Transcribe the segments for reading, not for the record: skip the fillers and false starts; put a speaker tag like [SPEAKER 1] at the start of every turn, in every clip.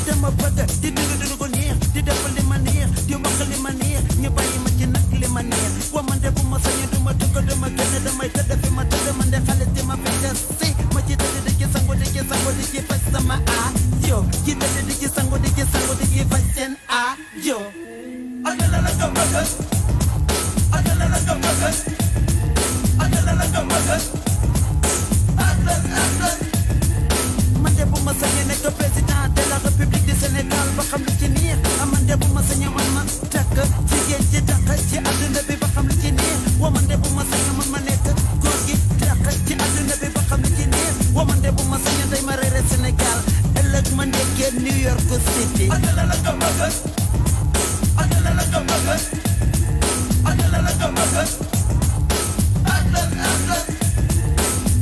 [SPEAKER 1] dama bëgg di dund ko neex di def li ma neex di wax li ma neex ñu bàyyi ma ci nag li ma neex wa man de bu ma sañu du ma tukk dama génn damay tëdd fi ma tëdd man de xale di ma fekk si ma ci tëdd di ci sangu di ci sangu di ci faj sama aajo ci tëdd di ci sangu di ci sangu di ci faj seen aajo man de bu ma sañee nekk président de la république du Sénégal ba xam lu ci neex man de bu ma sañee man ma takk jigéen ci takk ci adduna bi ba xam lu ci neex wa man de bu ma sañee man ma nekk góor gi takk ci adduna bi ba xam lu ci neex wa man de bu ma sañee day ma reere Sénégal ëllëg ma nekkee New York City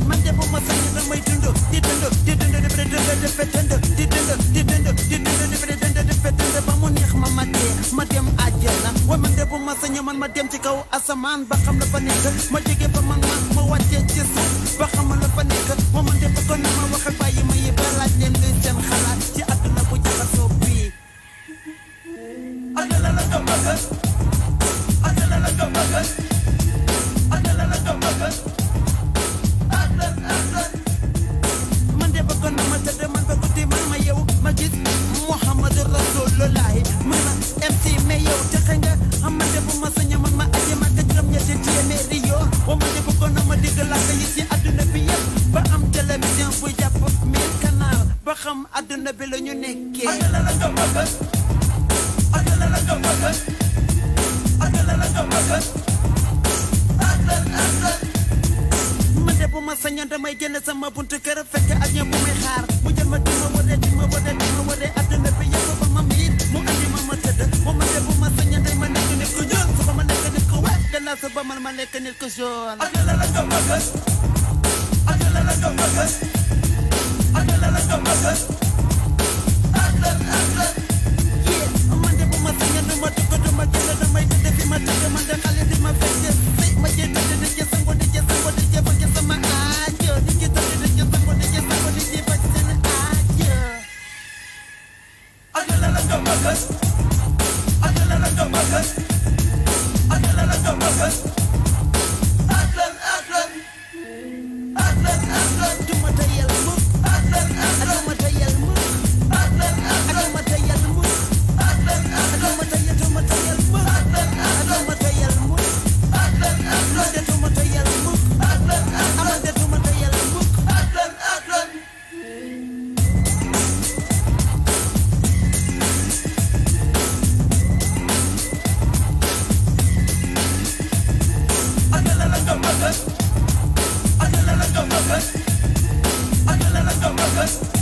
[SPEAKER 1] man de bu ma sañee damay dund di dund di dund di dund di fetend di dund di dund di dund di dund di fetend ba mu neex ma dee ma dem àjjana wa man de bu ma sañee man ma dem ci kaw asamaan ba xam la fa nekk ma jóge fa man ma wàccee ci suuf ba xam la fa nekk wa man de bëggoon na ma wax ak bàyyi ma yi ba laaj leen luy seen xalaat ci àdduna bu jaxasoo bii man de bëggoon na ma tëdd man ba guddi man ma yow ma gis Muhammadu Rasulullahi man ma MC mais yow texe nga man de bu ma sañee man ma aje ma te juróom-ñetti téeméeri yoon wa man de bëggoon na ma digg làkk yi ci àdduna bi yëpp ba am télévision bu jàpp 1000 canal ba xam àdduna bi la ñu nekkee man de bu ma sañoon damay génn sama buntu kër fekk ak ñoom bu may xaar mu jël ma di ma wëree àdduna bi yëpp ba ma miir mu andi ma tëdd wa man de bu ma sañoon day ma nekk nit ku ñuul suba ma nekk nit ku weex gannaaw suba man ma nekk nit ku jaune man de bu ma sañoon du ma dugg du ma génn damay tëdd fi ma tëdd man de xale di ma fekk si ma ci tëdd di ci sangu di ci sangu di ci faj sama aajo di ci tëdd di ci sangu di ci sangu di ci faj seen aajo du ma tayal mukk du ma tayal mukk du ma tayal mukk du ma tayal mukk du ma tayal mukk man de du ma tayal mukk man de du ma tayal mukk
[SPEAKER 2] Go,